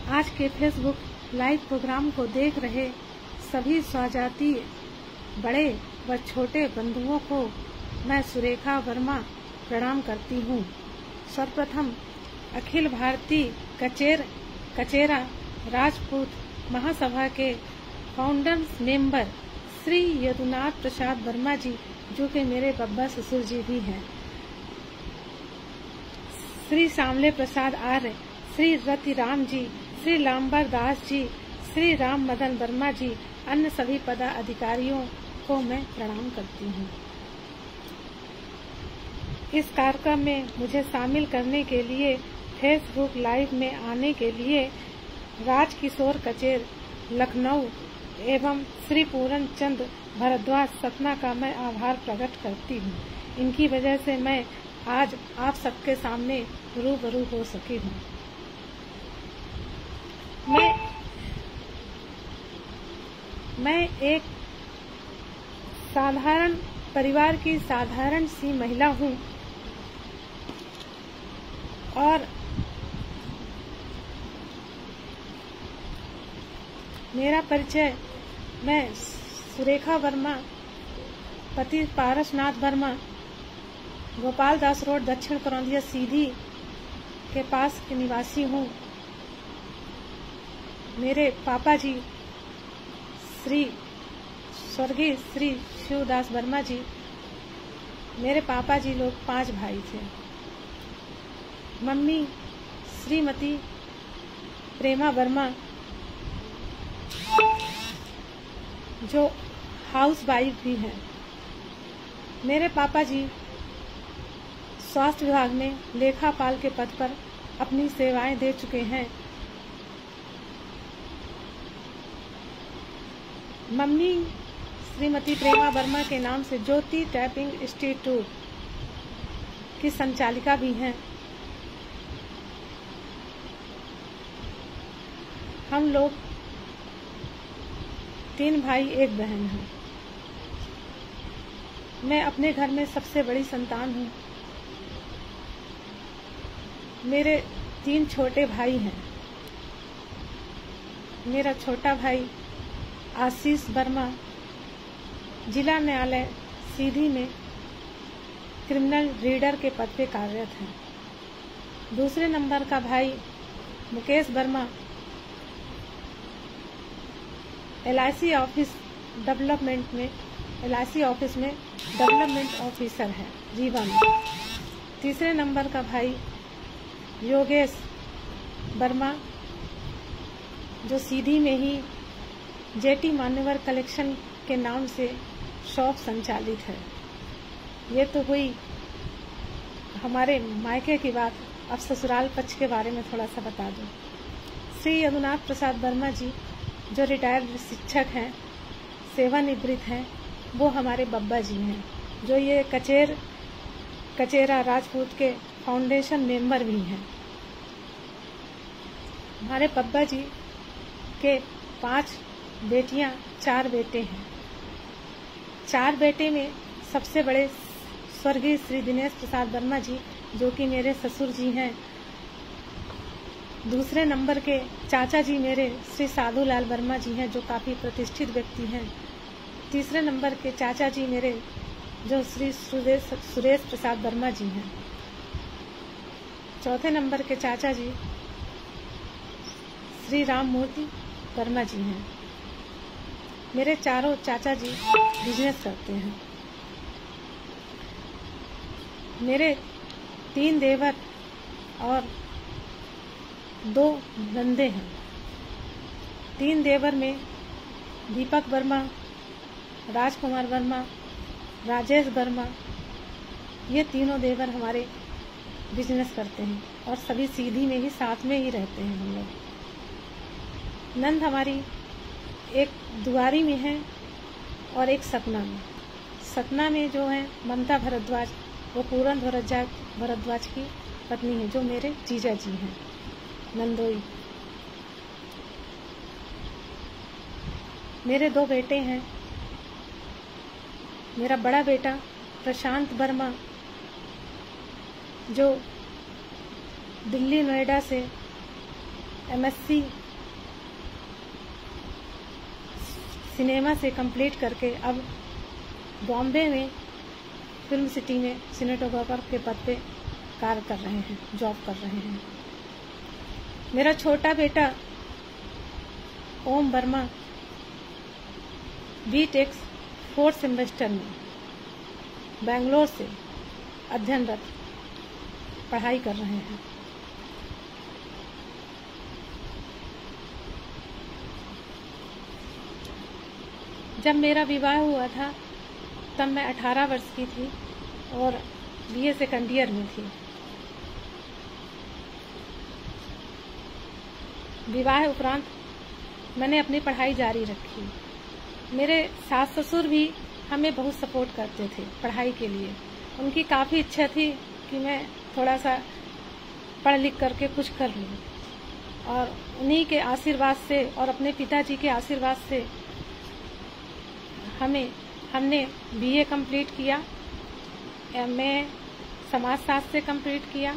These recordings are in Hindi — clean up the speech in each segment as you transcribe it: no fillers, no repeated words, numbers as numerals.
आज के फेसबुक लाइव प्रोग्राम को देख रहे सभी स्वजातीय बड़े व छोटे बंधुओं को मैं सुरेखा वर्मा प्रणाम करती हूँ। सर्वप्रथम अखिल भारतीय कचेरा राजपूत महासभा के फाउंडर्स मेंबर श्री यदुनाथ प्रसाद वर्मा जी, जो कि मेरे बब्बा ससुर जी भी हैं, श्री शामले प्रसाद आर्य, श्री रतिराम जी, श्री लांबर दास जी, श्री राम मदन वर्मा जी, अन्य सभी पदाधिकारियों को मैं प्रणाम करती हूँ। इस कार्यक्रम में मुझे शामिल करने के लिए फेसबुक लाइव में आने के लिए राजकिशोर कचेर लखनऊ एवं श्री पूरन चंद भारद्वाज सतना का मैं आभार प्रकट करती हूँ। इनकी वजह से मैं आज आप सबके सामने रूबरू हो सकी हूँ। मैं एक साधारण परिवार की साधारण सी महिला हूँ और मेरा परिचय, मैं सुरेखा वर्मा, पति पारसनाथ वर्मा, गोपाल दास रोड, दक्षिण करौंदिया सीधी के पास के निवासी हूँ। मेरे पापा जी स्वर्गीय श्री शिवदास वर्मा जी, मेरे पापा जी लोग 5 भाई थे। मम्मी श्रीमती प्रेमा वर्मा, जो हाउस वाइफ भी हैं। मेरे पापा जी स्वास्थ्य विभाग में लेखापाल के पद पर अपनी सेवाएं दे चुके हैं। मम्मी श्रीमती प्रेमा वर्मा के नाम से ज्योति टाइपिंग इंस्टीट्यूट की संचालिका भी हैं। हम लोग 3 भाई 1 बहन हैं। मैं अपने घर में सबसे बड़ी संतान हूँ। मेरे 3 छोटे भाई हैं। मेरा छोटा भाई आशीष वर्मा जिला न्यायालय सीधी में क्रिमिनल रीडर के पद पे कार्यरत है। दूसरे नंबर का भाई मुकेश वर्मा LIC ऑफिस में डेवलपमेंट ऑफिसर है रीवा में। तीसरे नंबर का भाई योगेश वर्मा, जो सीधी में ही जेटी मान्यवर कलेक्शन के नाम से शॉप संचालित है। ये तो हुई हमारे मायके की बात। अब ससुराल पक्ष के बारे में थोड़ा सा बता दूं। श्री यदुनाथ प्रसाद वर्मा जी, जो रिटायर्ड शिक्षक हैं, सेवानिवृत्त हैं, वो हमारे बब्बा जी हैं, जो ये कचेरा राजपूत के फाउंडेशन मेंबर भी हैं। हमारे बब्बा जी के 5 बेटियां 4 बेटे हैं। 4 बेटे में सबसे बड़े स्वर्गीय श्री दिनेश प्रसाद वर्मा जी, जो कि मेरे ससुर जी हैं। दूसरे नंबर के चाचा जी मेरे श्री साधुलाल वर्मा जी हैं, जो काफी प्रतिष्ठित व्यक्ति हैं। तीसरे नंबर के चाचा जी मेरे जो श्री सुरेश प्रसाद वर्मा जी हैं। चौथे नंबर के चाचा जी श्री राम मूर्ति वर्मा जी हैं। मेरे चारों चाचा जी बिजनेस करते हैं। मेरे 3 देवर और 2 नंदे हैं। 3 देवर में दीपक वर्मा, राजकुमार वर्मा, राजेश वर्मा, ये तीनों देवर हमारे बिजनेस करते हैं और सभी सीधी में ही साथ में ही रहते हैं हम लोग। नंद हमारी एक दुआरी में है और एक सतना में। सतना में जो है ममता भारद्वाज, वो पूरन भारद्वाज की पत्नी है, जो मेरे जीजा जी हैं, नंदोई। मेरे 2 बेटे हैं। मेरा बड़ा बेटा प्रशांत वर्मा, जो दिल्ली नोएडा से MSc सिनेमा से कंप्लीट करके अब बॉम्बे में फिल्म सिटी में सिनेटोग्राफर के पद पे कार्य कर रहे हैं, जॉब कर रहे हैं। मेरा छोटा बेटा ओम वर्मा BTech 4th सेमेस्टर में बेंगलोर से अध्ययनरत पढ़ाई कर रहे हैं। जब मेरा विवाह हुआ था तब मैं 18 वर्ष की थी और BA सेकंड ईयर में थी। विवाह उपरांत मैंने अपनी पढ़ाई जारी रखी। मेरे सास ससुर भी हमें बहुत सपोर्ट करते थे पढ़ाई के लिए। उनकी काफ़ी इच्छा थी कि मैं थोड़ा सा पढ़ लिख करके कुछ कर लूँ, और उन्हीं के आशीर्वाद से और अपने पिताजी के आशीर्वाद से हमने BA कंप्लीट किया, MA समाजशास्त्र से कंप्लीट किया,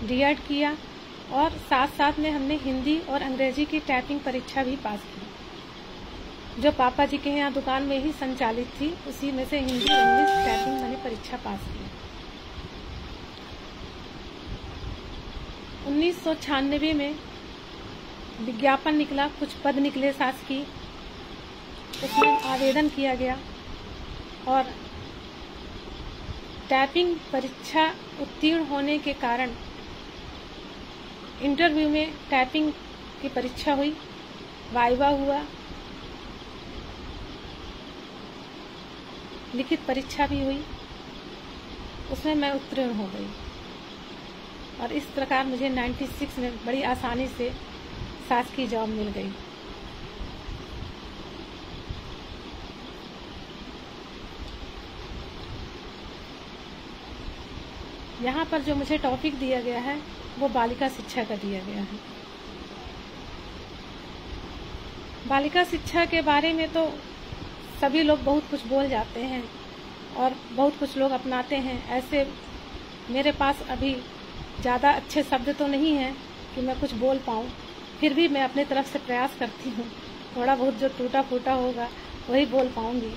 D.Ed किया, और साथ साथ में हमने हिंदी और अंग्रेजी की टाइपिंग परीक्षा भी पास की, जो पापा जी के यहाँ दुकान में ही संचालित थी। उसी में से हिंदी और इंग्लिश टाइपिंग मैंने परीक्षा पास की। 1996 में विज्ञापन निकला, कुछ पद निकले शासकीय, उसमें आवेदन किया गया और टाइपिंग परीक्षा उत्तीर्ण होने के कारण इंटरव्यू में टाइपिंग की परीक्षा हुई, वाइवा हुआ, लिखित परीक्षा भी हुई, उसमें मैं उत्तीर्ण हो गई और इस प्रकार मुझे 96 में बड़ी आसानी से शासकीय जॉब मिल गई। यहाँ पर जो मुझे टॉपिक दिया गया है वो बालिका शिक्षा का दिया गया है। बालिका शिक्षा के बारे में तो सभी लोग बहुत कुछ बोल जाते हैं और बहुत कुछ लोग अपनाते हैं। ऐसे मेरे पास अभी ज़्यादा अच्छे शब्द तो नहीं हैं कि मैं कुछ बोल पाऊँ, फिर भी मैं अपनी तरफ से प्रयास करती हूँ। थोड़ा बहुत जो टूटा फूटा होगा वही बोल पाऊँगी।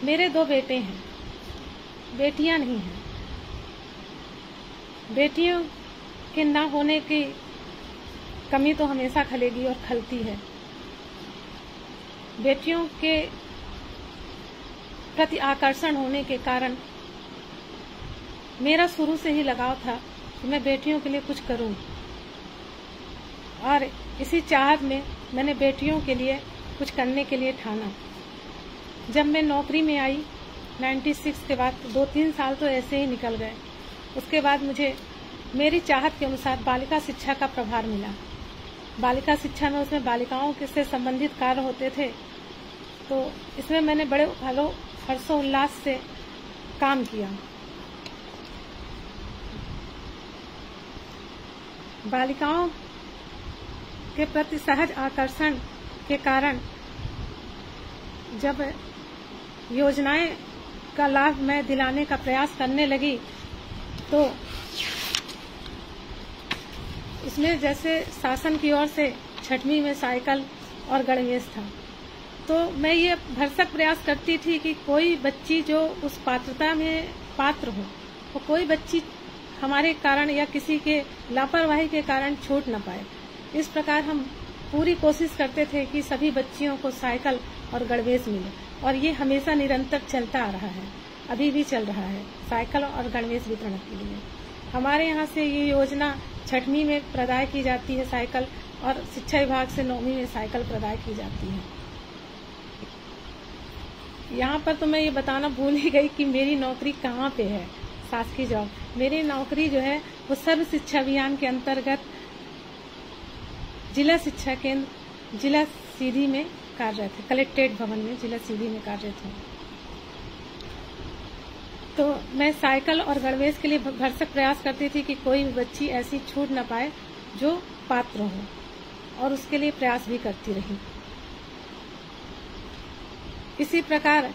मेरे 2 बेटे हैं, बेटियां नहीं हैं। बेटियों के ना होने की कमी तो हमेशा खलेगी और खलती है। बेटियों के प्रति आकर्षण होने के कारण मेरा शुरू से ही लगाव था कि मैं बेटियों के लिए कुछ करूं, और इसी चाहत में मैंने बेटियों के लिए कुछ करने के लिए ठाना। जब मैं नौकरी में आई 96 के बाद 2-3 साल तो ऐसे ही निकल गए। उसके बाद मुझे मेरी चाहत के अनुसार बालिका शिक्षा का प्रभार मिला। बालिका शिक्षा में उसमें बालिकाओं से संबंधित कार्य होते थे, तो इसमें मैंने बड़े हर्षोल्लास से काम किया। बालिकाओं के प्रति सहज आकर्षण के कारण जब योजनाएं का लाभ मैं दिलाने का प्रयास करने लगी, तो इसमें जैसे शासन की ओर से 6वीं में साइकिल और गणवेश था, तो मैं ये भरसक प्रयास करती थी कि कोई बच्ची जो उस पात्रता में पात्र हो, वो कोई बच्ची हमारे कारण या किसी के लापरवाही के कारण छूट न पाए। इस प्रकार हम पूरी कोशिश करते थे कि सभी बच्चियों को साइकिल और गणवेश मिले, और ये हमेशा निरंतर चलता आ रहा है, अभी भी चल रहा है साइकिल और गणवेश वितरण के लिए। हमारे यहाँ से ये योजना 6वीं में प्रदाय की जाती है साइकिल, और शिक्षा विभाग से 9वीं में साइकिल प्रदाय की जाती है। यहाँ पर तो मैं ये बताना भूल ही गई कि मेरी नौकरी कहाँ पे है, शासकीय जॉब। मेरी नौकरी जो है वो सर्व शिक्षा अभियान के अंतर्गत जिला शिक्षा केंद्र जिला सीधी में कार्यरत है, कलेक्ट्रेट भवन में जिला सीधी में कार्यरत हूँ। तो मैं साइकिल और गणवेश के लिए भरसक प्रयास करती थी कि कोई भी बच्ची ऐसी छूट न पाए जो पात्र हो, और उसके लिए प्रयास भी करती रही। इसी प्रकार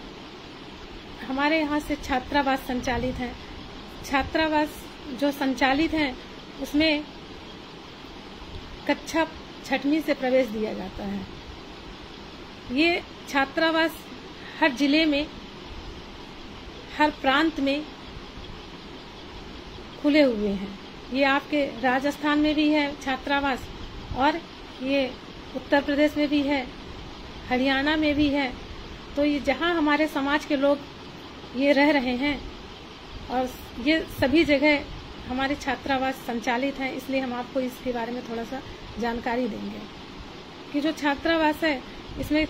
हमारे यहाँ से छात्रावास संचालित है, छात्रावास जो संचालित हैं उसमें कक्षा 6वीं से प्रवेश दिया जाता है। ये छात्रावास हर जिले में, हर प्रांत में खुले हुए हैं। ये आपके राजस्थान में भी है छात्रावास, और ये उत्तर प्रदेश में भी है, हरियाणा में भी है। तो ये जहाँ हमारे समाज के लोग ये रह रहे हैं, और ये सभी जगह हमारे छात्रावास संचालित हैं, इसलिए हम आपको इसके बारे में थोड़ा सा जानकारी देंगे कि जो छात्रावास है इसमें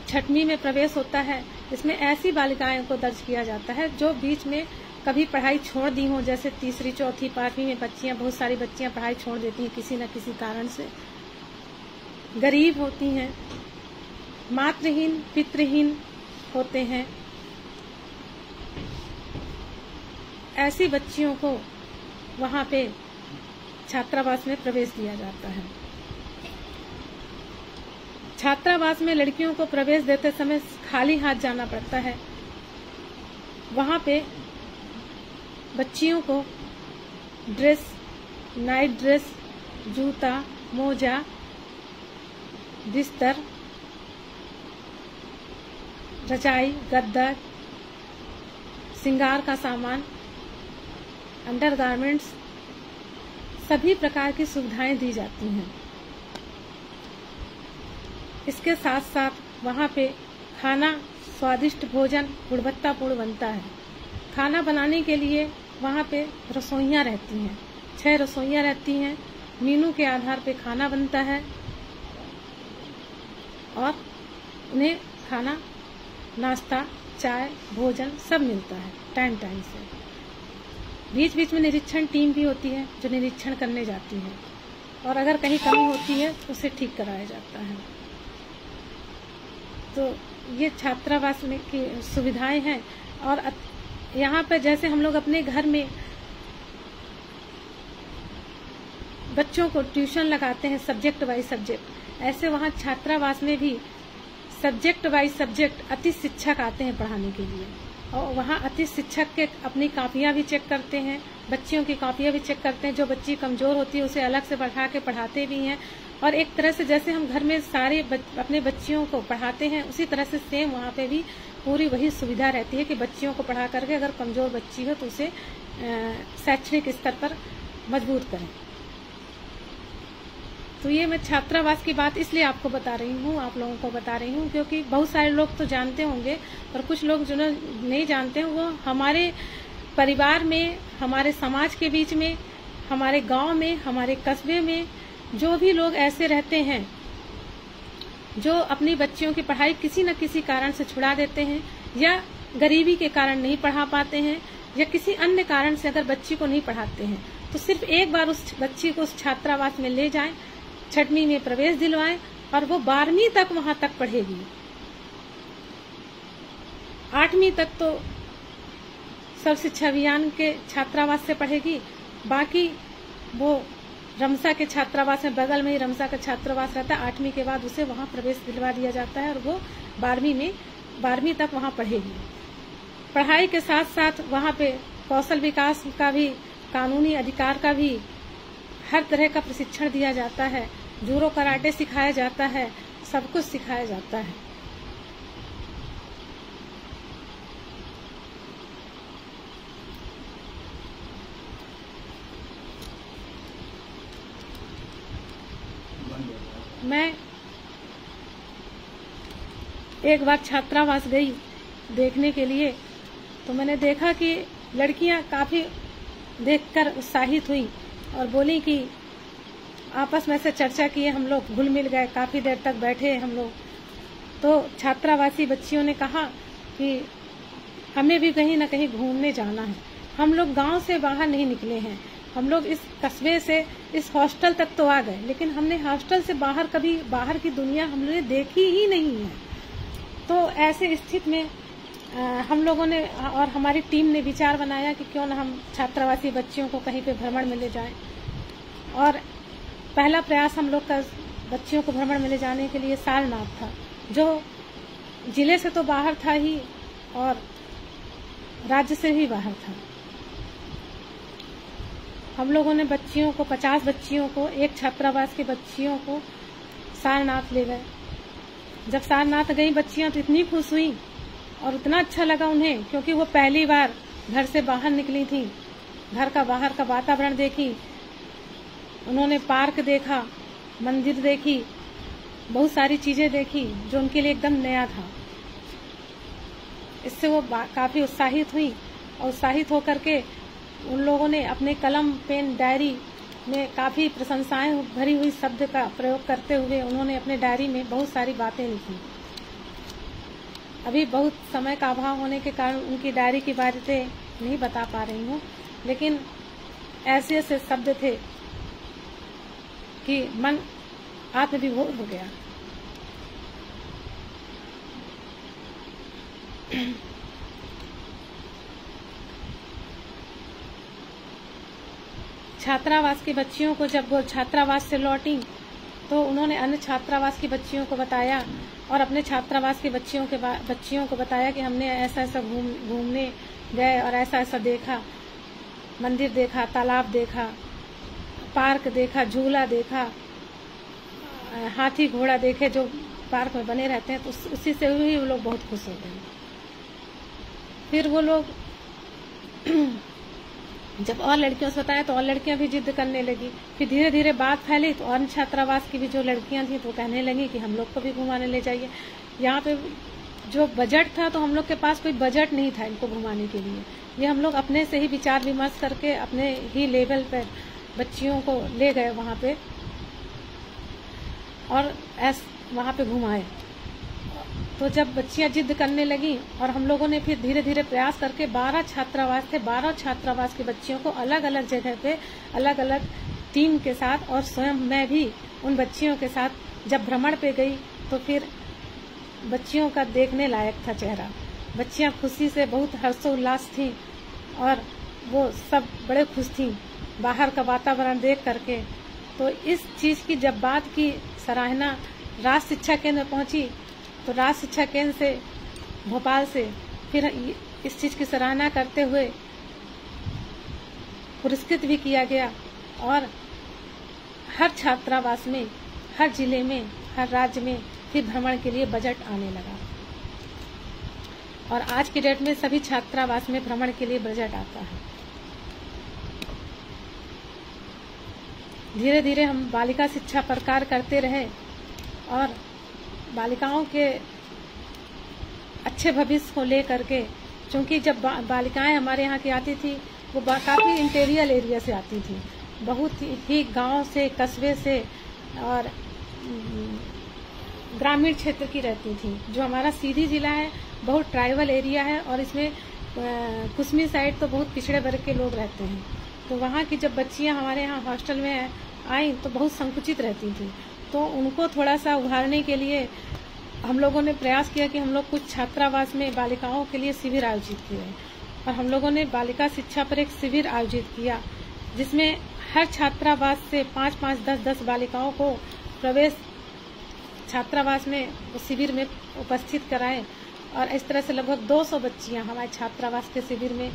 6वीं में प्रवेश होता है। इसमें ऐसी बालिकाओं को दर्ज किया जाता है जो बीच में कभी पढ़ाई छोड़ दी हो, जैसे 3री, 4थी, 5वीं में बच्चियां, बहुत सारी बच्चियां पढ़ाई छोड़ देती हैं किसी न किसी कारण से, गरीब होती हैं, मातृहीन, पितृहीन होते हैं। ऐसी बच्चियों को वहां पे छात्रावास में प्रवेश दिया जाता है। छात्रावास में लड़कियों को प्रवेश देते समय खाली हाथ जाना पड़ता है। वहां पे बच्चियों को ड्रेस, नाइट ड्रेस, जूता, मोजा, बिस्तर, रजाई, गद्दा, श्रृंगार का सामान, अंडरगारमेंट्स, सभी प्रकार की सुविधाएं दी जाती हैं। इसके साथ साथ वहाँ पे खाना, स्वादिष्ट भोजन गुणवत्तापूर्ण बनता है। खाना बनाने के लिए वहाँ पे रसोइयाँ रहती हैं, 6 रसोइयाँ रहती हैं। मेनू के आधार पे खाना बनता है और उन्हें खाना, नाश्ता, चाय, भोजन सब मिलता है टाइम टाइम से। बीच बीच में निरीक्षण टीम भी होती है जो निरीक्षण करने जाती है, और अगर कहीं कमी होती है तो उसे ठीक कराया जाता है। तो ये छात्रावास में की सुविधाएं हैं। और यहाँ पर जैसे हम लोग अपने घर में बच्चों को ट्यूशन लगाते हैं सब्जेक्ट वाइज सब्जेक्ट, ऐसे वहाँ छात्रावास में भी सब्जेक्ट वाइज सब्जेक्ट अति शिक्षक आते हैं पढ़ाने के लिए, और वहाँ अति शिक्षक के अपनी कॉपियाँ भी चेक करते हैं, बच्चियों की कॉपियाँ भी चेक करते हैं। जो बच्ची कमजोर होती है उसे अलग से बैठा के पढ़ाते भी हैं। और एक तरह से जैसे हम घर में सारे अपने बच्चियों को पढ़ाते हैं, उसी तरह से सेम वहाँ पे भी पूरी वही सुविधा रहती है कि बच्चियों को पढ़ा करके अगर कमजोर बच्ची हो तो उसे शैक्षणिक स्तर पर मजबूत करें। तो ये मैं छात्रावास की बात इसलिए आपको बता रही हूँ, आप लोगों को बता रही हूँ, क्योंकि बहुत सारे लोग तो जानते होंगे, पर कुछ लोग जो नहीं जानते हैं वो हमारे परिवार में, हमारे समाज के बीच में, हमारे गांव में, हमारे कस्बे में जो भी लोग ऐसे रहते हैं जो अपनी बच्चियों की पढ़ाई किसी न किसी कारण से छुड़ा देते हैं, या गरीबी के कारण नहीं पढ़ा पाते हैं, या किसी अन्य कारण से अगर बच्ची को नहीं पढ़ाते हैं, तो सिर्फ एक बार उस बच्ची को उस छात्रावास में ले जाएं, 6वीं में प्रवेश दिलवाएं, और वो 12वीं तक वहां तक पढ़ेगी। 8वीं तक तो सर्व शिक्षा अभियान के छात्रावास से पढ़ेगी, बाकी वो रमसा के छात्रावास में, बगल में ही रमसा का छात्रावास रहता है। 8वीं के बाद उसे वहां प्रवेश दिलवा दिया जाता है और वो 12वीं तक वहां पढ़ेगी। पढ़ाई के साथ साथ वहां पे कौशल विकास का भी, कानूनी अधिकार का भी हर तरह का प्रशिक्षण दिया जाता है। जूडो कराटे सिखाया जाता है, सब कुछ सिखाया जाता है। मैं एक बार छात्रावास गई देखने के लिए, तो मैंने देखा कि लड़कियां काफी देखकर उत्साहित हुई और बोली कि आपस में से चर्चा किए, हम लोग घुल मिल गए, काफी देर तक बैठे हम लोग। तो छात्रावासी बच्चियों ने कहा कि हमें भी कहीं न कहीं घूमने जाना है। हम लोग गांव से बाहर नहीं निकले हैं, हम लोग इस कस्बे से इस हॉस्टल तक तो आ गए, लेकिन हमने हॉस्टल से बाहर कभी बाहर की दुनिया हमने देखी ही नहीं है। तो ऐसे स्थिति में हम लोगों ने और हमारी टीम ने विचार बनाया कि क्यों न हम छात्रावासी बच्चियों को कहीं पे भ्रमण में ले जाएं। और पहला प्रयास हम लोग का बच्चियों को भ्रमण में ले जाने के लिए सारनाथ था, जो जिले से तो बाहर था ही और राज्य से भी बाहर था। हम लोगों ने बच्चियों को 50 बच्चियों को, एक छात्रावास की बच्चियों को सारनाथ ले गए। जब सारनाथ गई बच्चियां तो इतनी खुश हुई और इतना अच्छा लगा उन्हें, क्योंकि वो पहली बार घर से बाहर निकली थी। घर का बाहर का वातावरण देखी, उन्होंने पार्क देखा, मंदिर देखी, बहुत सारी चीजें देखी जो उनके लिए एकदम नया था। इससे वो काफी उत्साहित हुई और उत्साहित होकर के उन लोगों ने अपने कलम, पेन, डायरी में काफी प्रशंसाएं भरी हुई शब्द का प्रयोग करते हुए उन्होंने अपने डायरी में बहुत सारी बातें लिखी। अभी बहुत समय का अभाव होने के कारण उनकी डायरी की बातें नहीं बता पा रही हूँ, लेकिन ऐसे ऐसे शब्द थे कि मन आत्मविभोर हो गया। छात्रावास की बच्चियों को जब वो छात्रावास से लौटी तो उन्होंने अन्य छात्रावास की बच्चियों को बताया और अपने छात्रावास की बच्चियों को बताया कि हमने ऐसा ऐसा घूमने गए और ऐसा ऐसा देखा, मंदिर देखा, तालाब देखा, पार्क देखा, झूला देखा, हाथी घोड़ा देखे जो पार्क में बने रहते हैं। तो उसी से भी वो लोग बहुत खुश होते हैं। फिर वो लोग जब और लड़कियों से बताया तो और लड़कियां भी जिद करने लगी। फिर धीरे धीरे बात फैली तो और छात्रावास की भी जो लड़कियां थी तो कहने लगी कि हम लोग को भी घुमाने ले जाइए। यहाँ पे जो बजट था तो हम लोग के पास कोई बजट नहीं था इनको घुमाने के लिए। ये हम लोग अपने से ही विचार विमर्श करके अपने ही लेवल पर बच्चियों को ले गए वहाँ पे और वहाँ पे घुमाए। तो जब बच्चियां जिद करने लगी और हम लोगों ने फिर धीरे धीरे प्रयास करके 12 छात्रावास थे, 12 छात्रावास की बच्चियों को अलग अलग जगह पे अलग अलग टीम के साथ और स्वयं मैं भी उन बच्चियों के साथ जब भ्रमण पे गई तो फिर बच्चियों का देखने लायक था चेहरा। बच्चियां खुशी से बहुत हर्षोल्लास थीं और वो सब बड़े खुश थीं बाहर का वातावरण देख करके। तो इस चीज की जब बात की सराहना राष्ट्रीय शिक्षा केंद्र में पहुंची तो राष्ट्रीय शिक्षा केंद्र से भोपाल से फिर इस चीज की सराहना करते हुए पुरस्कृत भी किया गया और हर छात्रावास में, हर जिले में, हर राज्य में फिर भ्रमण के लिए बजट आने लगा और आज की डेट में सभी छात्रावास में भ्रमण के लिए बजट आता है। धीरे धीरे हम बालिका शिक्षा पर कार्य करते रहे और बालिकाओं के अच्छे भविष्य को लेकर के, क्योंकि जब बालिकाएं हमारे यहाँ की आती थी वो काफी इंटीरियर एरिया से आती थी, बहुत ही गांव से, कस्बे से और ग्रामीण क्षेत्र की रहती थी। जो हमारा सीधी जिला है बहुत ट्राइबल एरिया है और इसमें कुसमी साइड तो बहुत पिछड़े वर्ग के लोग रहते हैं। तो वहाँ की जब बच्चियाँ हमारे यहाँ हॉस्टल में आई तो बहुत संकुचित रहती थी। तो उनको थोड़ा सा उभारने के लिए हम लोगों ने प्रयास किया कि हम लोग कुछ छात्रावास में बालिकाओं के लिए शिविर आयोजित किए और हम लोगों ने बालिका शिक्षा पर एक शिविर आयोजित किया जिसमें हर छात्रावास से 5-5, 10-10 बालिकाओं को प्रवेश छात्रावास में शिविर में उपस्थित कराएं और इस तरह से लगभग 200 बच्चियां हमारे छात्रावास के शिविर में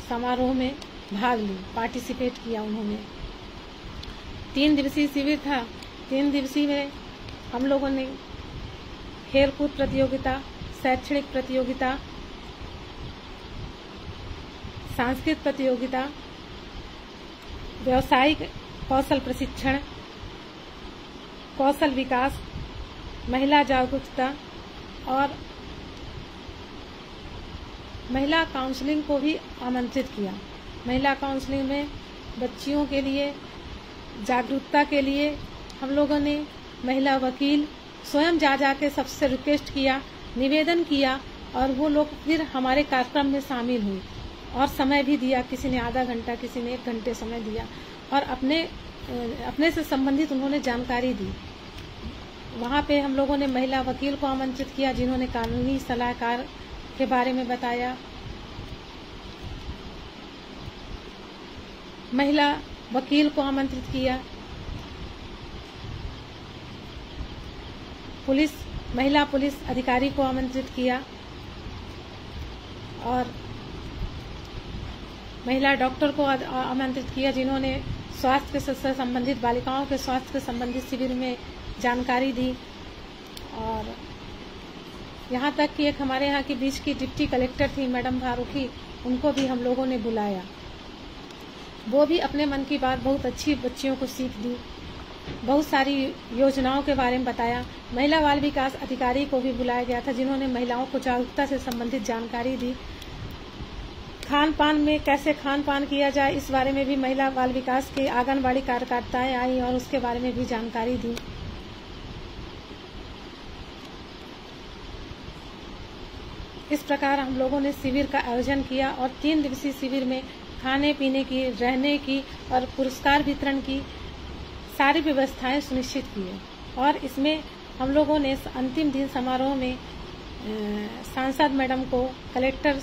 समारोह में भाग ली, पार्टिसिपेट किया उन्होंने। 3 दिवसीय शिविर था। 3 दिवसीय में हम लोगों ने खेलकूद प्रतियोगिता, शैक्षणिक प्रतियोगिता, सांस्कृतिक प्रतियोगिता, व्यावसायिक कौशल प्रशिक्षण, कौशल विकास, महिला जागरूकता और महिला काउंसलिंग को भी आमंत्रित किया। महिला काउंसलिंग में बच्चियों के लिए जागरूकता के लिए हम लोगों ने महिला वकील स्वयं जा के सबसे रिक्वेस्ट किया, निवेदन किया और वो लोग फिर हमारे कार्यक्रम में शामिल हुई और समय भी दिया। किसी ने आधा घंटा, किसी ने 1 घंटे समय दिया और अपने से संबंधित उन्होंने जानकारी दी। वहाँ पे हम लोगों ने महिला वकील को आमंत्रित किया जिन्होंने कानूनी सलाहकार के बारे में बताया। महिला वकील को आमंत्रित किया, महिला पुलिस अधिकारी को आमंत्रित किया और महिला डॉक्टर को आमंत्रित किया, जिन्होंने स्वास्थ्य से संबंधित, बालिकाओं के स्वास्थ्य से संबंधित शिविर में जानकारी दी। और यहाँ तक कि एक हमारे यहाँ के बीच की डिप्टी कलेक्टर थी मैडम फारूकी, उनको भी हम लोगों ने बुलाया। वो भी अपने मन की बात बहुत अच्छी बच्चियों को सीख दी, बहुत सारी योजनाओं के बारे में बताया। महिला बाल विकास अधिकारी को भी बुलाया गया था, जिन्होंने महिलाओं को जागरूकता से संबंधित जानकारी दी। खान पान में कैसे खान पान किया जाए, इस बारे में भी महिला बाल विकास के आंगनबाड़ी कार्यकर्ताएं आई और उसके बारे में भी जानकारी दी। इस प्रकार हम लोगों ने शिविर का आयोजन किया और 3 दिवसीय शिविर में खाने पीने की, रहने की और पुरस्कार वितरण की सारी व्यवस्थाएं सुनिश्चित की है। और इसमें हम लोगों ने अंतिम दिन समारोह में सांसद मैडम को, कलेक्टर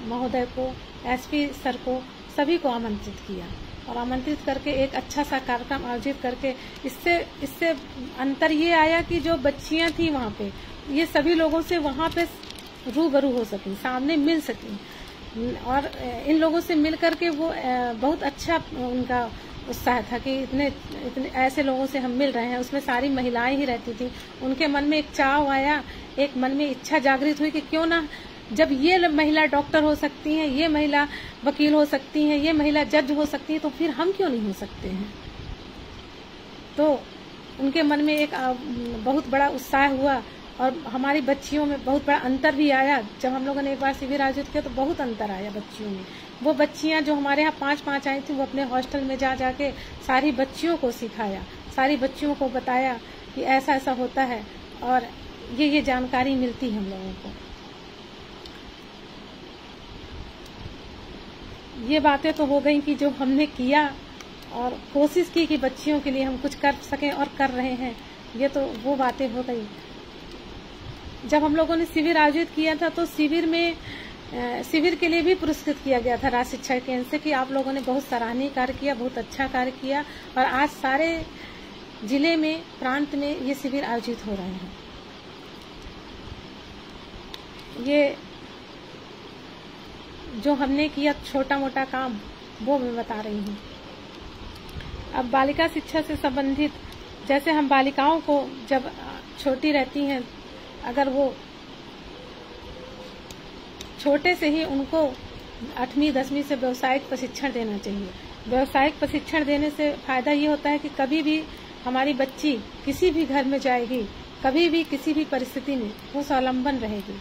महोदय को, एसपी सर को, सभी को आमंत्रित किया और आमंत्रित करके एक अच्छा सा कार्यक्रम आयोजित करके इससे अंतर ये आया कि जो बच्चियां थी वहाँ पे, ये सभी लोगों से वहाँ पे रूबरू हो सकी, सामने मिल सकी। और इन लोगों से मिल करके वो बहुत अच्छा उनका उत्साह था कि इतने ऐसे लोगों से हम मिल रहे हैं। उसमें सारी महिलाएं ही रहती थी। उनके मन में एक चाव आया, एक मन में इच्छा जागृत हुई कि क्यों ना, जब ये महिला डॉक्टर हो सकती हैं, ये महिला वकील हो सकती हैं, ये महिला जज हो सकती है, तो फिर हम क्यों नहीं हो सकते हैं। तो उनके मन में एक बहुत बड़ा उत्साह हुआ और हमारी बच्चियों में बहुत बड़ा अंतर भी आया। जब हम लोगों ने एक बार शिविर आयोजित किया तो बहुत अंतर आया बच्चियों में। वो बच्चियां जो हमारे यहाँ 5-5 आई थी, वो अपने हॉस्टल में जा जाके सारी बच्चियों को सिखाया, सारी बच्चियों को बताया कि ऐसा ऐसा होता है और ये जानकारी मिलती है हम लोगों को। ये बातें तो हो गई कि जो हमने किया और कोशिश की कि बच्चियों के लिए हम कुछ कर सकें और कर रहे हैं, ये तो वो बातें हो गई। जब हम लोगों ने शिविर आयोजित किया था तो शिविर के लिए भी पुरस्कृत किया गया था राज्य शिक्षा केंद्र से कि आप लोगों ने बहुत सराहनीय कार्य किया, बहुत अच्छा कार्य किया। और आज सारे जिले में, प्रांत में ये शिविर आयोजित हो रहे हैं। ये जो हमने किया छोटा मोटा काम, वो मैं बता रही हूँ। अब बालिका शिक्षा से संबंधित, जैसे हम बालिकाओं को जब छोटी रहती हैं, अगर वो छोटे से ही उनको 8वीं 10वीं से व्यावसायिक प्रशिक्षण देना चाहिए। व्यावसायिक प्रशिक्षण देने से फायदा ये होता है कि कभी भी हमारी बच्ची किसी भी घर में जाएगी, कभी भी किसी भी परिस्थिति में वो स्वावलंबन रहेगी,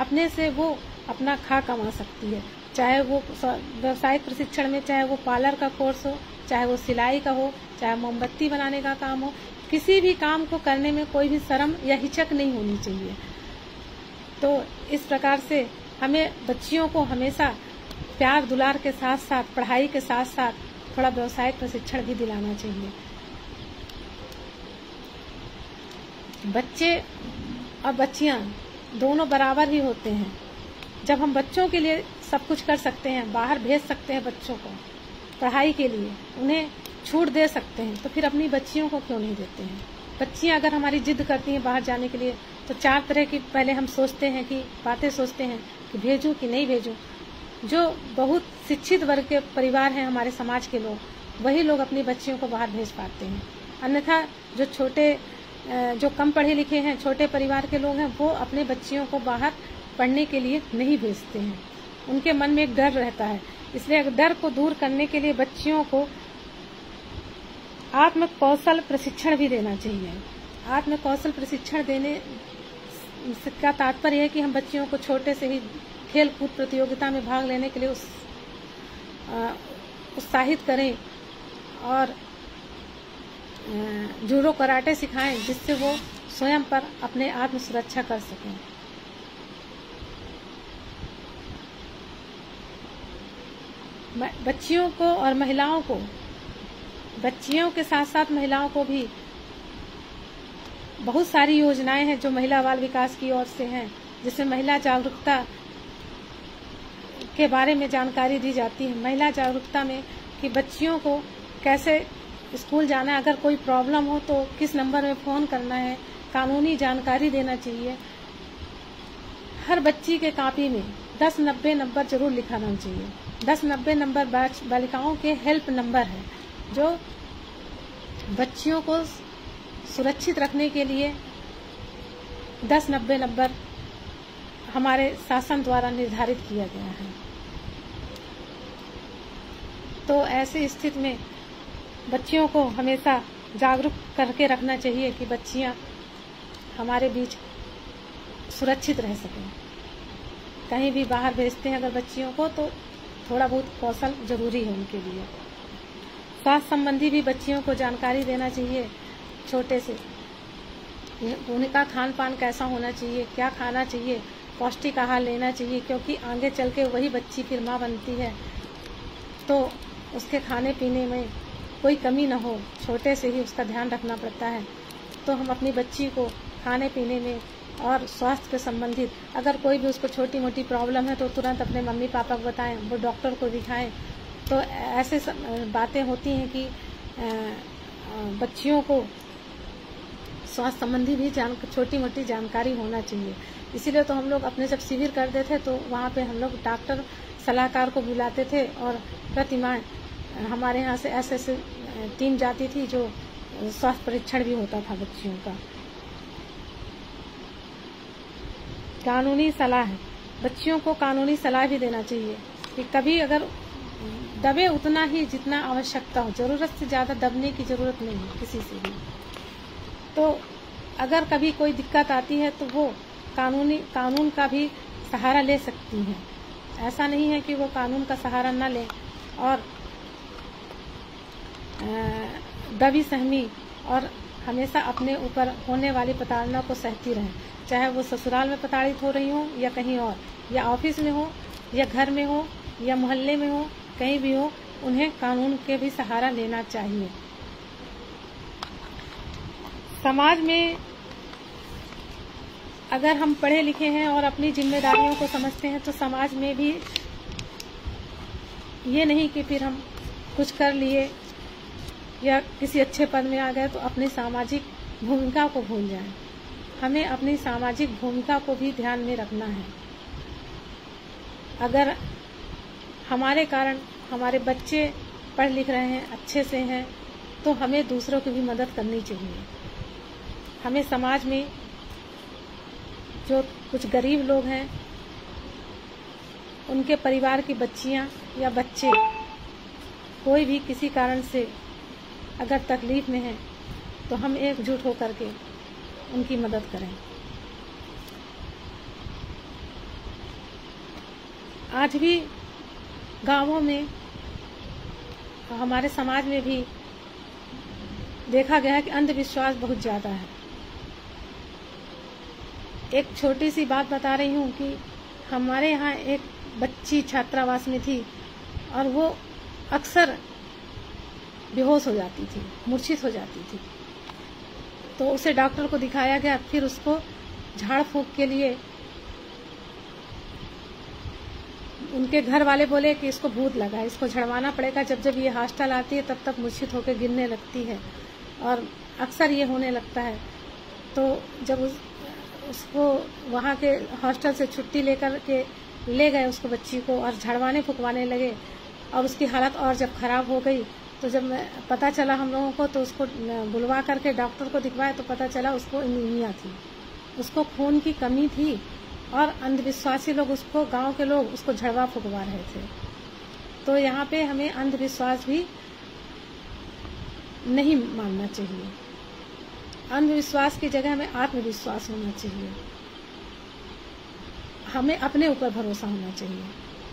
अपने से वो अपना खा कमा सकती है। चाहे वो व्यावसायिक प्रशिक्षण में, चाहे वो पार्लर का कोर्स हो, चाहे वो सिलाई का हो, चाहे मोमबत्ती बनाने का काम हो, किसी भी काम को करने में कोई भी शर्म या हिचक नहीं होनी चाहिए। तो इस प्रकार से हमें बच्चियों को हमेशा प्यार दुलार के साथ साथ, पढ़ाई के साथ साथ थोड़ा व्यावसायिक प्रशिक्षण भी दिलाना चाहिए। बच्चे और बच्चियां दोनों बराबर ही होते हैं। जब हम बच्चों के लिए सब कुछ कर सकते हैं, बाहर भेज सकते हैं बच्चों को पढ़ाई के लिए, उन्हें छूट दे सकते हैं, तो फिर अपनी बच्चियों को क्यों नहीं देते हैं। बच्चियां अगर हमारी जिद करती हैं बाहर जाने के लिए, तो 4 तरह की पहले हम सोचते हैं कि बातें सोचते हैं कि भेजूं कि नहीं भेजूं। जो बहुत शिक्षित वर्ग के परिवार हैं हमारे समाज के लोग, वही लोग अपनी बच्चियों को बाहर भेज पाते हैं। अन्यथा जो कम पढ़े लिखे हैं, छोटे परिवार के लोग हैं, वो अपने बच्चियों को बाहर पढ़ने के लिए नहीं भेजते हैं। उनके मन में एक डर रहता है। इसलिए डर को दूर करने के लिए बच्चियों को आत्म कौशल प्रशिक्षण भी देना चाहिए। आत्म कौशल प्रशिक्षण देने का तात्पर्य है कि हम बच्चियों को छोटे से ही खेल कूद प्रतियोगिता में भाग लेने के लिए उत्साहित करें और जूडो कराटे सिखाएं, जिससे वो स्वयं पर अपने आत्म सुरक्षा कर सकें। बच्चियों को और महिलाओं को, बच्चियों के साथ साथ महिलाओं को भी बहुत सारी योजनाएं हैं जो महिला बाल विकास की ओर से हैं, जिसमें महिला जागरूकता के बारे में जानकारी दी जाती है। महिला जागरूकता में कि बच्चियों को कैसे स्कूल जाना है, अगर कोई प्रॉब्लम हो तो किस नंबर में फ़ोन करना है, कानूनी जानकारी देना चाहिए। हर बच्ची के कॉपी में 10-90 नंबर जरूर लिखाना चाहिए। 1090 नंबर बालिकाओं के हेल्प नंबर है, जो बच्चियों को सुरक्षित रखने के लिए 1090 नंबर हमारे शासन द्वारा निर्धारित किया गया है। तो ऐसी स्थिति में बच्चियों को हमेशा जागरूक करके रखना चाहिए कि बच्चियां हमारे बीच सुरक्षित रह सकें। कहीं भी बाहर भेजते हैं अगर बच्चियों को, तो थोड़ा बहुत कौशल जरूरी है उनके लिए। स्वास्थ्य संबंधी भी बच्चियों को जानकारी देना चाहिए छोटे से, उनका खान पान कैसा होना चाहिए, क्या खाना चाहिए, पौष्टिक आहार लेना चाहिए, क्योंकि आगे चल के वही बच्ची फिर माँ बनती है, तो उसके खाने पीने में कोई कमी न हो, छोटे से ही उसका ध्यान रखना पड़ता है। तो हम अपनी बच्ची को खाने पीने में और स्वास्थ्य के संबंधित अगर कोई भी उसको छोटी मोटी प्रॉब्लम है तो तुरंत अपने मम्मी पापा को बताएं, वो डॉक्टर को दिखाएं। तो ऐसे बातें होती हैं कि बच्चियों को स्वास्थ्य संबंधी भी छोटी मोटी जानकारी होना चाहिए। इसीलिए तो हम लोग अपने जब शिविर करते थे तो वहाँ पे हम लोग डॉक्टर सलाहकार को बुलाते थे और प्रतिमाह हमारे यहाँ से ऐसे टीम जाती थी जो स्वास्थ्य परीक्षण भी होता था बच्चियों का। कानूनी सलाह है, बच्चियों को कानूनी सलाह भी देना चाहिए कि कभी अगर दबे उतना ही जितना आवश्यकता हो, जरूरत से ज्यादा दबने की जरूरत नहीं है किसी से भी। तो अगर कभी कोई दिक्कत आती है तो वो कानून का भी सहारा ले सकती है। ऐसा नहीं है कि वो कानून का सहारा न ले और दबी सहमी और हमेशा अपने ऊपर होने वाली प्रताड़ना को सहती रहें, चाहे वो ससुराल में प्रताड़ित हो रही हो या कहीं और, या ऑफिस में हो या घर में हो या मोहल्ले में हो, कहीं भी हो, उन्हें कानून के भी सहारा लेना चाहिए। समाज में अगर हम पढ़े लिखे हैं और अपनी जिम्मेदारियों को समझते हैं तो समाज में भी ये नहीं कि फिर हम कुछ कर लिए या किसी अच्छे पद में आ गए तो अपनी सामाजिक भूमिका को भूल जाएं। हमें अपनी सामाजिक भूमिका को भी ध्यान में रखना है। अगर हमारे कारण हमारे बच्चे पढ़ लिख रहे हैं, अच्छे से हैं, तो हमें दूसरों की भी मदद करनी चाहिए। हमें समाज में जो कुछ गरीब लोग हैं, उनके परिवार की बच्चियां या बच्चे कोई भी किसी कारण से अगर तकलीफ में हैं तो हम एकजुट होकर के उनकी मदद करें। आज भी गांवों में, हमारे समाज में भी देखा गया है कि अंधविश्वास बहुत ज्यादा है। एक छोटी सी बात बता रही हूँ कि हमारे यहाँ एक बच्ची छात्रावास में थी और वो अक्सर बेहोश हो जाती थी, मूर्छित हो जाती थी। तो उसे डॉक्टर को दिखाया गया, फिर उसको झाड़ फूंक के लिए उनके घर वाले बोले कि इसको भूत लगा है, इसको झड़वाना पड़ेगा। जब जब ये हॉस्टल आती है तब तब मूर्छित होकर गिरने लगती है और अक्सर ये होने लगता है। तो जब उसको वहाँ के हॉस्टल से छुट्टी लेकर के ले गए उसको बच्ची को और झड़वाने फुकवाने लगे और उसकी हालत और जब खराब हो गई तो जब पता चला हम लोगों को तो उसको बुलवा करके डॉक्टर को दिखवाया तो पता चला उसको एनीमिया थी, उसको खून की कमी थी और अंधविश्वासी लोग उसको, गांव के लोग उसको झड़वा फुकवा रहे थे। तो यहाँ पे हमें अंधविश्वास भी नहीं मानना चाहिए। अंधविश्वास की जगह हमें आत्मविश्वास होना चाहिए। हमें अपने ऊपर भरोसा होना चाहिए,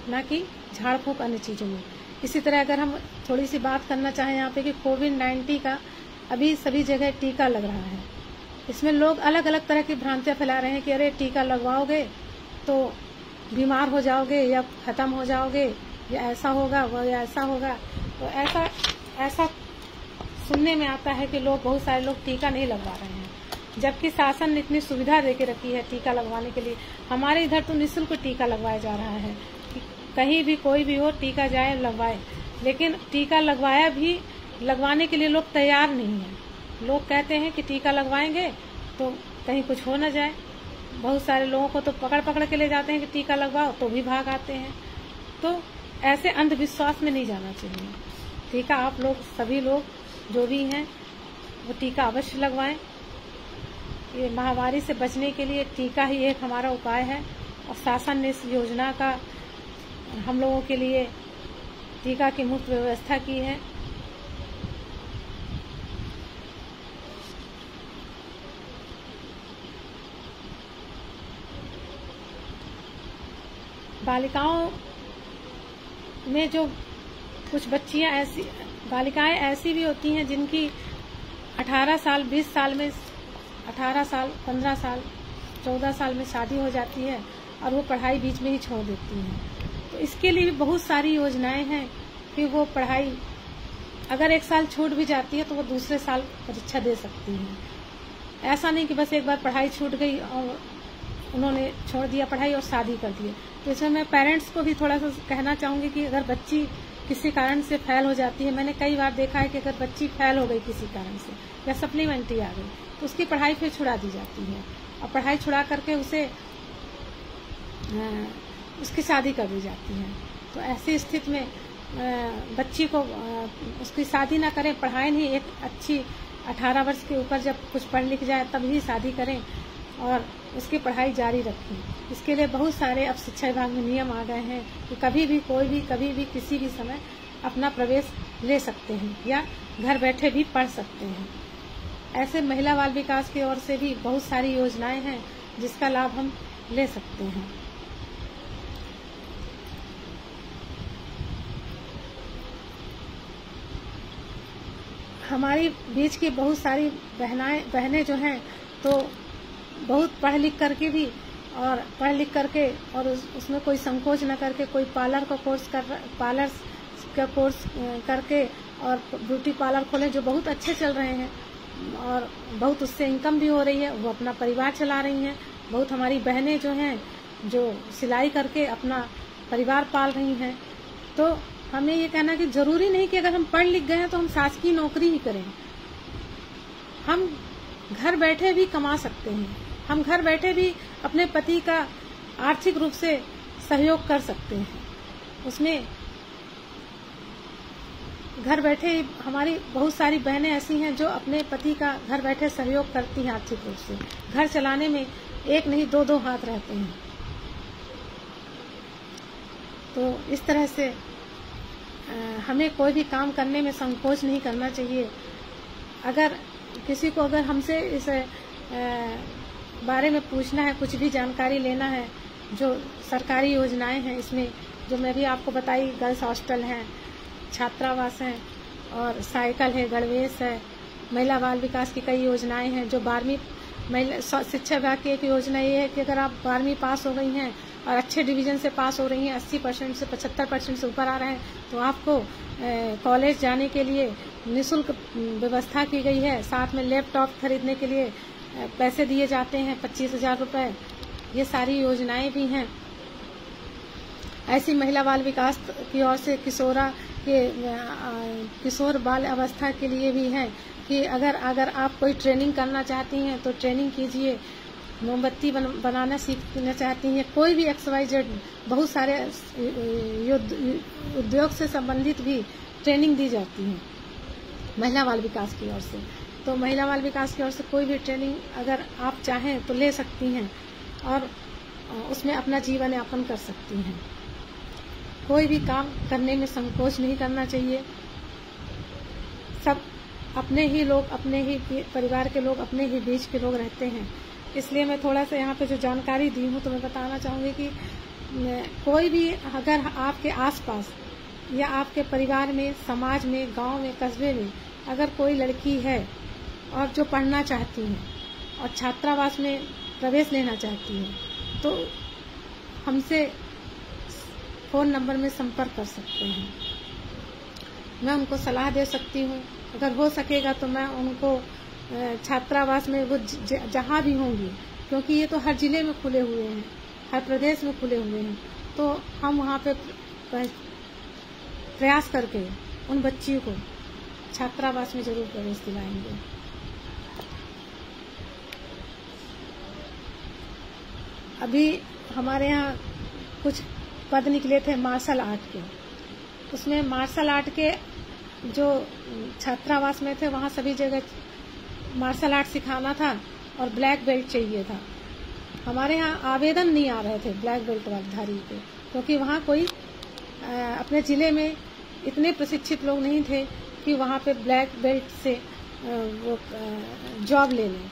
ना कि झाड़ फूंक अन्य चीजों में। इसी तरह अगर हम थोड़ी सी बात करना चाहें यहाँ पे कि कोविड-19 का अभी सभी जगह टीका लग रहा है। इसमें लोग अलग अलग तरह की भ्रांतियां फैला रहे हैं कि अरे टीका लगवाओगे तो बीमार हो जाओगे या खत्म हो जाओगे या ऐसा होगा वो या ऐसा होगा। तो ऐसा सुनने में आता है कि बहुत सारे लोग टीका नहीं लगवा रहे हैं, जबकि शासन ने इतनी सुविधा देके रखी है टीका लगवाने के लिए। हमारे इधर तो निःशुल्क टीका लगवाया जा रहा है कि कहीं भी कोई भी हो टीका जाए लगवाए, लेकिन टीका लगवाने के लिए लोग तैयार नहीं है। लोग कहते हैं कि टीका लगवाएंगे तो कहीं कुछ हो न जाए। बहुत सारे लोगों को तो पकड़ के ले जाते हैं कि टीका लगवाओ, तो भी भाग आते हैं। तो ऐसे अंधविश्वास में नहीं जाना चाहिए। टीका आप लोग सभी लोग जो भी हैं वो टीका अवश्य लगवाएं। ये महामारी से बचने के लिए टीका ही एक हमारा उपाय है और शासन ने इस योजना का हम लोगों के लिए टीका की मुफ्त व्यवस्था की है। बालिकाओं में जो कुछ बच्चियां ऐसी बालिकाएं ऐसी भी होती हैं जिनकी 18 साल 20 साल में 18 साल 15 साल 14 साल में शादी हो जाती है और वो पढ़ाई बीच में ही छोड़ देती हैं। तो इसके लिए भी बहुत सारी योजनाएं हैं कि वो पढ़ाई अगर एक साल छूट भी जाती है तो वो दूसरे साल परीक्षा दे सकती हैं। ऐसा नहीं कि बस एक बार पढ़ाई छूट गई और उन्होंने छोड़ दिया पढ़ाई और शादी कर दी। तो इसमें मैं पेरेंट्स को भी थोड़ा सा कहना चाहूंगी कि अगर बच्ची किसी कारण से फेल हो जाती है, मैंने कई बार देखा है कि अगर बच्ची फेल हो गई किसी कारण से या सप्लीमेंट्री आ गई तो उसकी पढ़ाई फिर छुड़ा दी जाती है और पढ़ाई छुड़ा करके उसकी शादी कर दी जाती है। तो ऐसी स्थिति में बच्ची को उसकी शादी ना करें, पढ़ाई नहीं, एक अच्छी 18 वर्ष के ऊपर जब कुछ पढ़ लिख जाए तब ही शादी करें और उसकी पढ़ाई जारी रखें। इसके लिए बहुत सारे अब शिक्षा विभाग में नियम आ गए हैं कि कभी भी कोई भी कभी भी किसी भी समय अपना प्रवेश ले सकते हैं या घर बैठे भी पढ़ सकते हैं। ऐसे महिला बाल विकास की ओर से भी बहुत सारी योजनाएं हैं जिसका लाभ हम ले सकते हैं। हमारी बीच की बहुत सारी बहनें जो हैं तो बहुत पढ़ लिख करके भी और पढ़ लिख करके और उसमें कोई संकोच न करके कोई पार्लर का कोर्स करके और ब्यूटी पार्लर खोले जो बहुत अच्छे चल रहे हैं और बहुत उससे इनकम भी हो रही है, वो अपना परिवार चला रही हैं। बहुत हमारी बहनें जो हैं जो सिलाई करके अपना परिवार पाल रही हैं। तो हमें ये कहना कि जरूरी नहीं कि अगर हम पढ़ लिख गए हैं तो हम शासकीय नौकरी ही करें। हम घर बैठे भी कमा सकते हैं, हम घर बैठे भी अपने पति का आर्थिक रूप से सहयोग कर सकते हैं। उसमें घर बैठे हमारी बहुत सारी बहनें ऐसी हैं जो अपने पति का घर बैठे सहयोग करती हैं आर्थिक रूप से। घर चलाने में एक नहीं दो हाथ रहते हैं। तो इस तरह से हमें कोई भी काम करने में संकोच नहीं करना चाहिए। अगर किसी को अगर हमसे इस बारे में पूछना है, कुछ भी जानकारी लेना है, जो सरकारी योजनाएं हैं इसमें जो मैं भी आपको बताई, गर्ल्स हॉस्टल हैं, छात्रावास हैं और साइकिल है, गणवेश है, महिला बाल विकास की कई योजनाएं हैं। जो 12वीं महिला शिक्षा विभाग की एक योजना ये है कि अगर आप 12वीं पास हो गई हैं और अच्छे डिवीजन से पास हो रही हैं, 80% से 75% से ऊपर आ रहे हैं, तो आपको कॉलेज जाने के लिए निःशुल्क व्यवस्था की गई है। साथ में लैपटॉप खरीदने के लिए पैसे दिए जाते हैं 25,000 रुपये। ये सारी योजनाएं भी हैं। ऐसी महिला बाल विकास की ओर से किशोर बाल अवस्था के लिए भी है कि अगर आप कोई ट्रेनिंग करना चाहती हैं तो ट्रेनिंग कीजिए। मोमबत्ती बनाना सीखना चाहती हैं, कोई भी XYZ, बहुत सारे उद्योग से संबंधित भी ट्रेनिंग दी जाती है महिला बाल विकास की ओर से। तो महिला बाल विकास की ओर से कोई भी ट्रेनिंग अगर आप चाहें तो ले सकती हैं और उसमें अपना जीवन यापन कर सकती हैं। कोई भी काम करने में संकोच नहीं करना चाहिए। सब अपने ही लोग, अपने ही परिवार के लोग, अपने ही बीच के लोग रहते हैं। इसलिए मैं थोड़ा सा यहाँ पे जो जानकारी दी हूँ तो मैं बताना चाहूँगी कि कोई भी अगर आपके आसपास या आपके परिवार में, समाज में, गांव में, कस्बे में अगर कोई लड़की है और जो पढ़ना चाहती है और छात्रावास में प्रवेश लेना चाहती है तो हमसे फ़ोन नंबर में संपर्क कर सकते हैं। मैं उनको सलाह दे सकती हूँ। अगर हो सकेगा तो मैं उनको छात्रावास में वो जहाँ भी होंगी, क्योंकि ये तो हर जिले में खुले हुए हैं, हर प्रदेश में खुले हुए हैं, तो हम वहाँ पे प्रयास करके उन बच्चियों को छात्रावास में जरूर प्रवेश दिलाएंगे। अभी हमारे यहाँ कुछ पद निकले थे मार्शल आर्ट के, उसमें मार्शल आर्ट के जो छात्रावास में थे वहाँ सभी जगह मार्शल आर्ट सिखाना था और ब्लैक बेल्ट चाहिए था। हमारे यहाँ आवेदन नहीं आ रहे थे ब्लैक बेल्ट धारी पे, क्योंकि वहाँ कोई अपने ज़िले में इतने प्रशिक्षित लोग नहीं थे कि वहाँ पे ब्लैक बेल्ट से वो जॉब ले लें।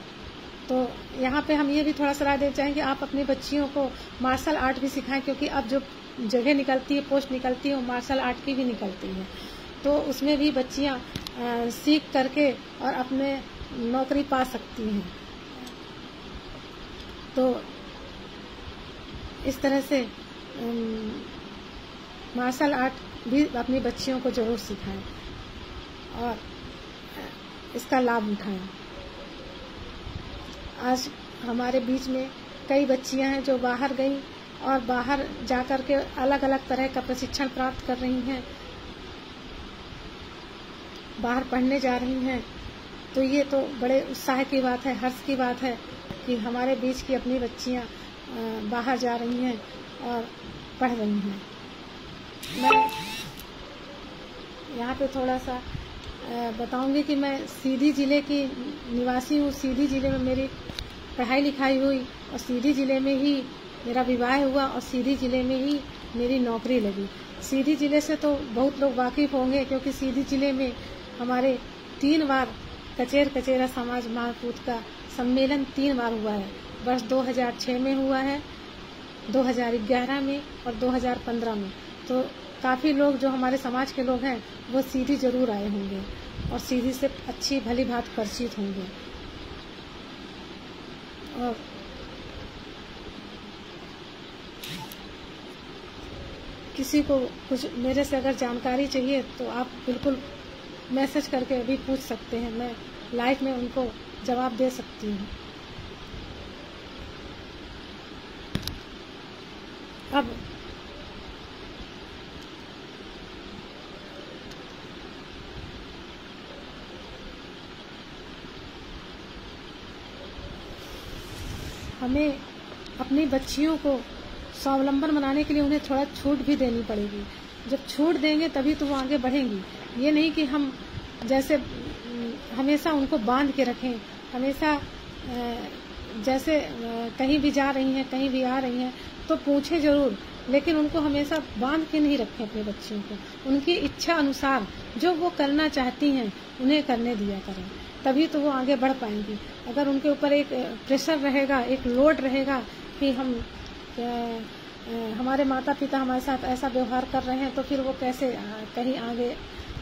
तो यहाँ पे हम ये भी थोड़ा सा राय देना चाहेंगे, आप अपने बच्चियों को मार्शल आर्ट भी सिखाएं, क्योंकि अब जो जगह निकलती है, पोस्ट निकलती है, वो मार्शल आर्ट की भी निकलती है। तो उसमें भी बच्चियाँ सीख करके और अपने नौकरी पा सकती हैं। तो इस तरह से मार्शल आर्ट भी अपनी बच्चियों को जरूर सिखाएं और इसका लाभ उठाएं। आज हमारे बीच में कई बच्चियां हैं जो बाहर गई और बाहर जाकर के अलग अलग तरह का प्रशिक्षण प्राप्त कर रही हैं, बाहर पढ़ने जा रही हैं। तो ये तो बड़े उत्साह की बात है, हर्ष की बात है कि हमारे बीच की अपनी बच्चियां बाहर जा रही हैं और पढ़ रही हैं। मैं यहाँ पे थोड़ा सा बताऊंगी कि मैं सीधी जिले की निवासी हूँ। सीधी जिले में मेरी पढ़ाई लिखाई हुई और सीधी जिले में ही मेरा विवाह हुआ और सीधी जिले में ही मेरी नौकरी लगी। सीधी जिले से तो बहुत लोग वाकिफ होंगे, क्योंकि सीधी जिले में हमारे 3 बार कचेरा समाज महापूत का सम्मेलन 3 बार हुआ है। वर्ष 2006 में हुआ है, 2011 में और 2015 में। तो काफ़ी लोग जो हमारे समाज के लोग हैं वो सीधी जरूर आए होंगे और सीधी से अच्छी भली भांत परिचित होंगे। और किसी को कुछ मेरे से अगर जानकारी चाहिए तो आप बिल्कुल मैसेज करके भी पूछ सकते हैं, मैं लाइव में उनको जवाब दे सकती हूँ। अब हमें अपनी बच्चियों को स्वावलंबन बनाने के लिए उन्हें थोड़ा छूट भी देनी पड़ेगी। जब छूट देंगे तभी तो वो आगे बढ़ेंगी। ये नहीं कि हम जैसे हमेशा उनको बांध के रखें, हमेशा जैसे कहीं भी जा रही हैं, कहीं भी आ रही हैं तो पूछें जरूर, लेकिन उनको हमेशा बांध के नहीं रखें अपने बच्चियों को। उनकी इच्छा अनुसार जो वो करना चाहती हैं उन्हें करने दिया करें, तभी तो वो आगे बढ़ पाएंगी। अगर उनके ऊपर एक प्रेशर रहेगा, एक लोड रहेगा कि हमारे माता पिता हमारे साथ ऐसा व्यवहार कर रहे हैं, तो फिर वो कैसे कहीं आगे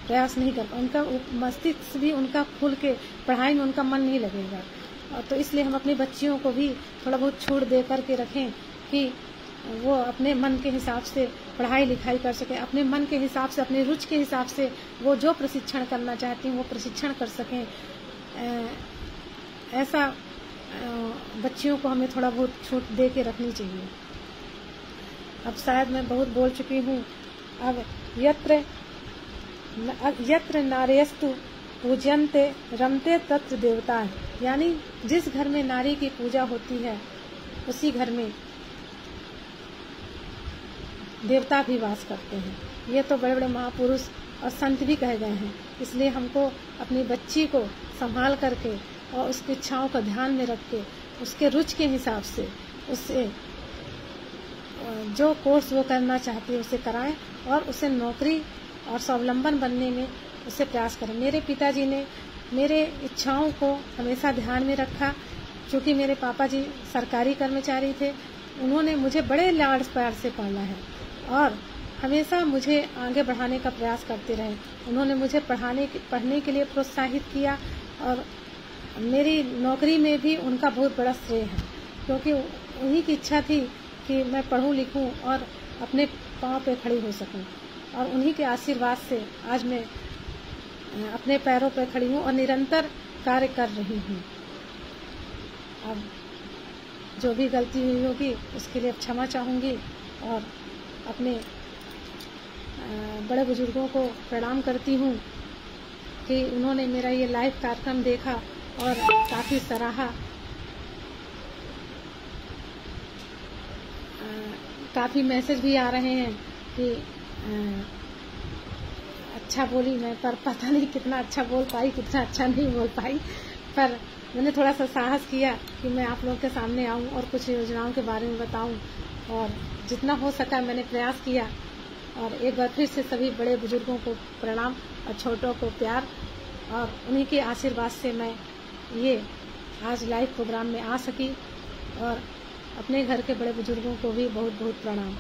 प्रयास नहीं कर, उनका मस्तिष्क भी उनका खुल के पढ़ाई में उनका मन नहीं लगेगा। और तो इसलिए हम अपनी बच्चियों को भी थोड़ा बहुत छूट दे करके रखें कि वो अपने मन के हिसाब से पढ़ाई लिखाई कर सकें, अपने मन के हिसाब से, अपनी रुचि के हिसाब से वो जो प्रशिक्षण करना चाहती हैं वो प्रशिक्षण कर सकें। ऐसा बच्चियों को हमें थोड़ा बहुत छूट दे के रखनी चाहिए। अब शायद मैं बहुत बोल चुकी हूँ। अब यत्र नार्यस्तु पूज्यन्ते रमते तत्र देवता, यानी जिस घर में नारी की पूजा होती है उसी घर में देवता भी वास करते हैं। ये तो बड़े बड़े महापुरुष और संत भी कहे गए हैं। इसलिए हमको अपनी बच्ची को संभाल करके और उसकी इच्छाओं का ध्यान में रख के उसके रुचि के हिसाब से उससे जो कोर्स वो करना चाहती है उसे कराएं और उसे नौकरी और स्वावलंबन बनने में उसे प्रयास करें। मेरे पिताजी ने मेरे इच्छाओं को हमेशा ध्यान में रखा, क्योंकि मेरे पापा जी सरकारी कर्मचारी थे। उन्होंने मुझे बड़े लाड़ प्यार से पाला है और हमेशा मुझे आगे बढ़ाने का प्रयास करते रहे। उन्होंने मुझे पढ़ने के लिए प्रोत्साहित किया और मेरी नौकरी में भी उनका बहुत बड़ा श्रेय है, क्योंकि उन्हीं की इच्छा थी कि मैं पढूं लिखूं और अपने पांव पे खड़ी हो सकूं, और उन्हीं के आशीर्वाद से आज मैं अपने पैरों पे खड़ी हूं और निरंतर कार्य कर रही हूं। अब जो भी गलती हुई होगी उसके लिए क्षमा चाहूंगी और अपने बड़े बुजुर्गों को प्रणाम करती हूं कि उन्होंने मेरा ये लाइव कार्यक्रम देखा और काफ़ी सराहा। काफ़ी मैसेज भी आ रहे हैं कि अच्छा बोली मैं, पर पता नहीं कितना अच्छा बोल पाई, कितना अच्छा नहीं बोल पाई। पर मैंने थोड़ा सा साहस किया कि मैं आप लोगों के सामने आऊं और कुछ योजनाओं के बारे में बताऊं, और जितना हो सका मैंने प्रयास किया। और एक बार फिर से सभी बड़े बुजुर्गों को प्रणाम और छोटों को प्यार, और उन्हीं के आशीर्वाद से मैं ये आज लाइव प्रोग्राम में आ सकी। और अपने घर के बड़े बुजुर्गों को भी बहुत बहुत प्रणाम।